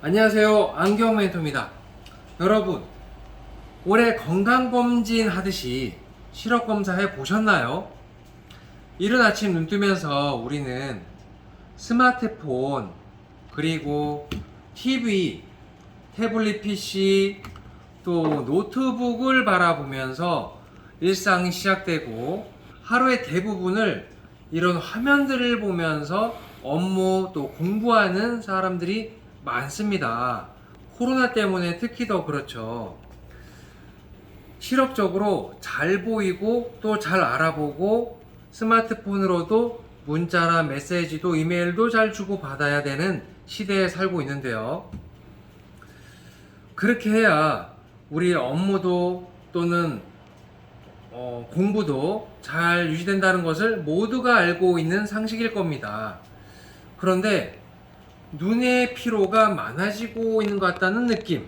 안녕하세요. 안경멘토입니다. 여러분, 올해 건강검진 하듯이 실업검사 해보셨나요? 이른 아침 눈 뜨면서 우리는 스마트폰, 그리고 TV, 태블릿 PC, 또 노트북을 바라보면서 일상이 시작되고 하루의 대부분을 이런 화면들을 보면서 업무 또 공부하는 사람들이 많습니다. 코로나 때문에 특히 더 그렇죠. 실업적으로 잘 보이고 또 잘 알아보고 스마트폰으로도 문자나 메시지도 이메일도 잘 주고 받아야 되는 시대에 살고 있는데요. 그렇게 해야 우리 업무도 또는 공부도 잘 유지된다는 것을 모두가 알고 있는 상식일 겁니다. 그런데 눈의 피로가 많아지고 있는 것 같다는 느낌,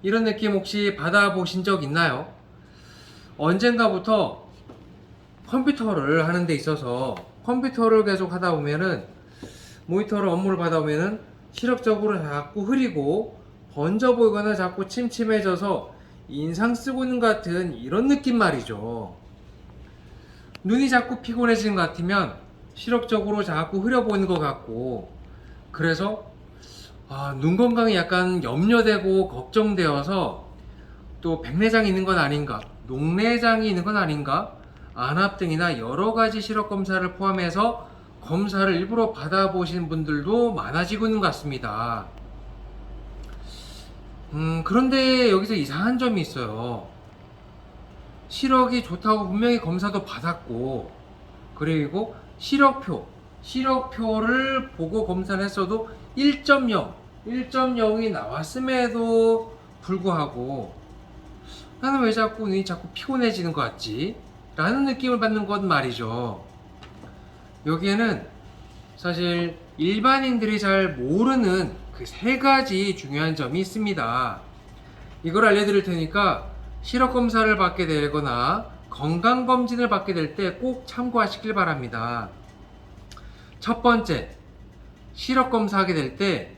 이런 느낌 혹시 받아보신 적 있나요? 언젠가부터 컴퓨터를 하는 데 있어서 컴퓨터를 계속 하다 보면은 모니터로 업무를 받아보면은 시력적으로 자꾸 흐리고 번져 보이거나 자꾸 침침해져서 인상 쓰고 있는 것 같은 이런 느낌 말이죠. 눈이 자꾸 피곤해지는 것 같으면 시력적으로 자꾸 흐려 보이는 것 같고, 그래서 눈 건강이 약간 염려되고 걱정되어서 또 백내장이 있는 건 아닌가, 녹내장이 있는 건 아닌가, 안압 등이나 여러 가지 시력 검사를 포함해서 검사를 일부러 받아보시는 분들도 많아지고 있는 것 같습니다. 그런데 여기서 이상한 점이 있어요. 시력이 좋다고 분명히 검사도 받았고, 그리고 시력표를 보고 검사를 했어도 1.0이 나왔음에도 불구하고 나는 왜 자꾸 눈이 자꾸 피곤해지는 것 같지? 라는 느낌을 받는 것 말이죠. 여기에는 사실 일반인들이 잘 모르는 그 세 가지 중요한 점이 있습니다. 이걸 알려드릴 테니까 시력검사를 받게 되거나 건강검진을 받게 될 때 꼭 참고하시길 바랍니다. 첫 번째, 시력검사 하게 될 때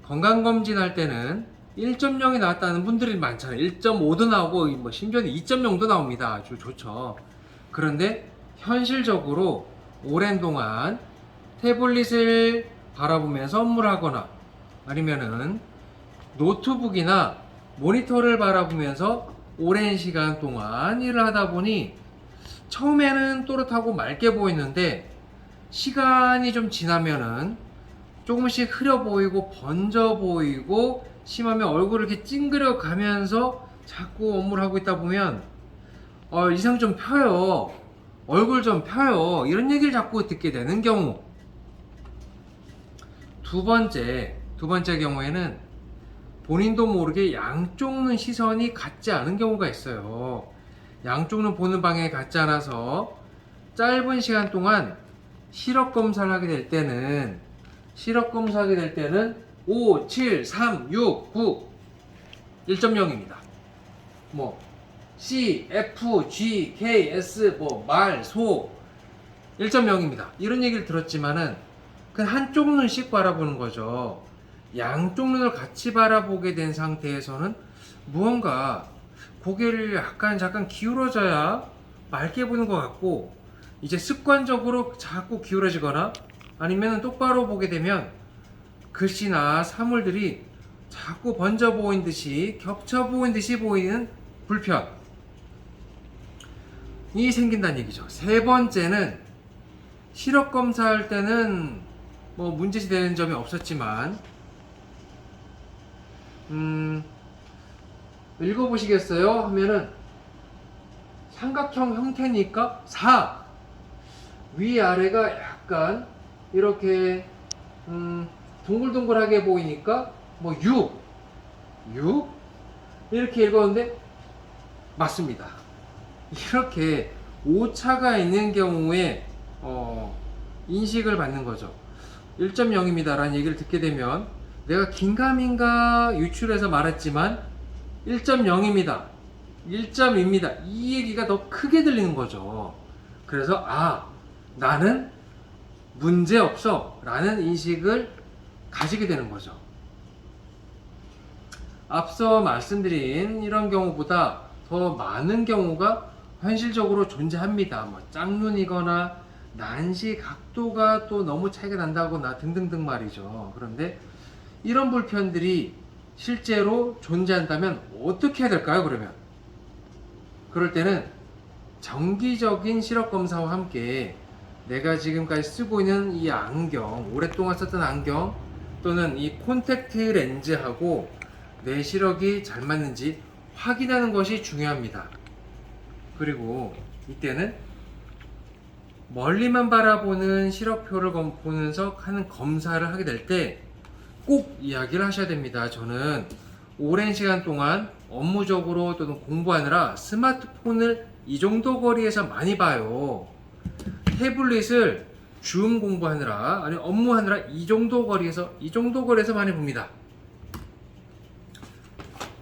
건강검진 할 때는 1.0이 나왔다는 분들이 많잖아요. 1.5도 나오고 뭐 심지어는 2.0도 나옵니다. 아주 좋죠. 그런데 현실적으로 오랜 동안 태블릿을 바라보면서 업무를 하거나 아니면은 노트북이나 모니터를 바라보면서 오랜 시간 동안 일을 하다 보니 처음에는 또렷하고 맑게 보이는데 시간이 좀 지나면은 조금씩 흐려 보이고 번져 보이고 심하면 얼굴을 이렇게 찡그려 가면서 자꾸 업무를 하고 있다 보면 이상 좀 펴요, 얼굴 좀 펴요, 이런 얘기를 자꾸 듣게 되는 경우. 두 번째 경우에는 본인도 모르게 양쪽 눈 시선이 같지 않은 경우가 있어요. 양쪽 눈 보는 방향이 같지 않아서 짧은 시간 동안 시력 검사를 하게 될 때는 5, 7, 3, 6, 9 1.0입니다. 뭐 C, F, G, K, S, 말, 소 1.0입니다. 이런 얘기를 들었지만은 그냥 한쪽 눈씩 바라보는 거죠. 양쪽 눈을 같이 바라보게 된 상태에서는 무언가 고개를 잠깐 기울어져야 맑게 보는 것 같고, 이제 습관적으로 자꾸 기울어지거나 아니면 똑바로 보게 되면 글씨나 사물들이 자꾸 번져 보이는 듯이 겹쳐 보이는 듯이 보이는 불편이 생긴다는 얘기죠. 세 번째는 시력 검사할 때는 뭐 문제시 되는 점이 없었지만 읽어보시겠어요? 하면은 삼각형 형태니까 4, 위아래가 약간 이렇게 동글동글하게 보이니까 6 이렇게 읽었는데 맞습니다. 이렇게 오차가 있는 경우에 인식을 받는 거죠. 1.0입니다 라는 얘기를 듣게 되면 내가 긴가민가 유출해서 말했지만 1.0입니다, 1.2입니다 이 얘기가 더 크게 들리는 거죠. 그래서 나는 문제없어 라는 인식을 가지게 되는 거죠. 앞서 말씀드린 이런 경우보다 더 많은 경우가 현실적으로 존재합니다. 뭐 짝눈이거나 난시 각도가 또 너무 차이가 난다거나 등등등 말이죠. 그런데 이런 불편들이 실제로 존재한다면 어떻게 해야 될까요? 그러면 그럴 때는 정기적인 시력 검사와 함께 내가 지금까지 쓰고 있는 이 안경, 오랫동안 썼던 안경 또는 이 콘택트 렌즈하고 내 시력이 잘 맞는지 확인하는 것이 중요합니다. 그리고 이때는 멀리만 바라보는 시력표를 보면서 하는 검사를 하게 될 때 꼭 이야기를 하셔야 됩니다. 저는 오랜 시간 동안 업무적으로 또는 공부하느라 스마트폰을 이 정도 거리에서 많이 봐요. 태블릿을 줌 공부하느라 아니 업무하느라 이 정도 거리에서 많이 봅니다.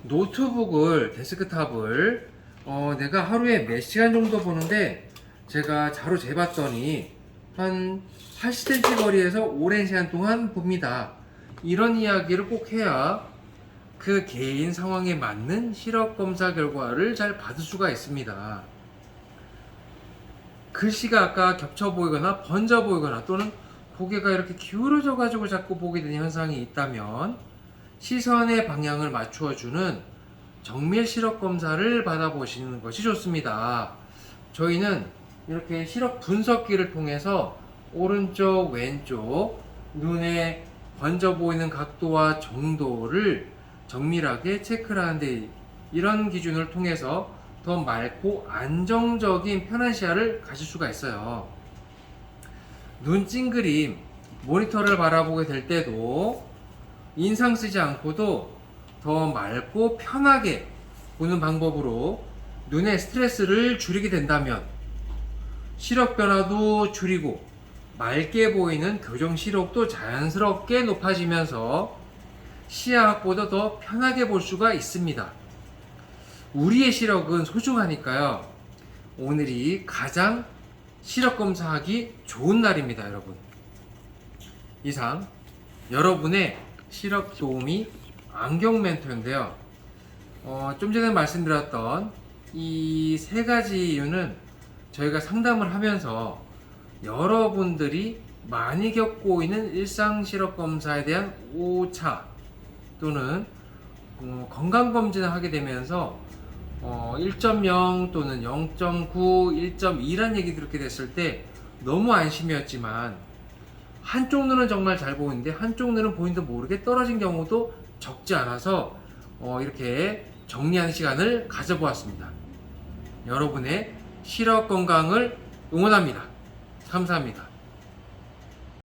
노트북을 데스크탑을 내가 하루에 몇 시간 정도 보는데 제가 자로 재봤더니 한 80cm 거리에서 오랜 시간 동안 봅니다. 이런 이야기를 꼭 해야 그 개인 상황에 맞는 시력 검사 결과를 잘 받을 수가 있습니다. 글씨가 아까 겹쳐 보이거나 번져 보이거나 또는 고개가 이렇게 기울어져 가지고 자꾸 보게 되는 현상이 있다면 시선의 방향을 맞추어 주는 정밀 시력 검사를 받아보시는 것이 좋습니다. 저희는 이렇게 시력 분석기를 통해서 오른쪽 왼쪽 눈에 번져 보이는 각도와 정도를 정밀하게 체크를 하는데 이런 기준을 통해서 더 맑고 안정적인 편한 시야를 가질 수가 있어요. 눈 찡그림 모니터를 바라보게 될 때도 인상 쓰지 않고도 더 맑고 편하게 보는 방법으로 눈의 스트레스를 줄이게 된다면 시력 변화도 줄이고 맑게 보이는 교정 시력도 자연스럽게 높아지면서 시야 확보도 더 편하게 볼 수가 있습니다. 우리의 시력은 소중하니까요. 오늘이 가장 시력 검사하기 좋은 날입니다, 여러분. 이상 여러분의 시력 도우미 안경 멘토인데요. 좀 전에 말씀드렸던 이 세 가지 이유는 저희가 상담을 하면서 여러분들이 많이 겪고 있는 일상 시력 검사에 대한 오차 또는 건강검진을 하게 되면서 1.0 또는 0.9, 1.2란 얘기 들었게 됐을 때 너무 안심이었지만 한쪽 눈은 정말 잘 보이는데 한쪽 눈은 보이는데 모르게 떨어진 경우도 적지 않아서 이렇게 정리하는 시간을 가져보았습니다. 여러분의 시력 건강을 응원합니다. 감사합니다.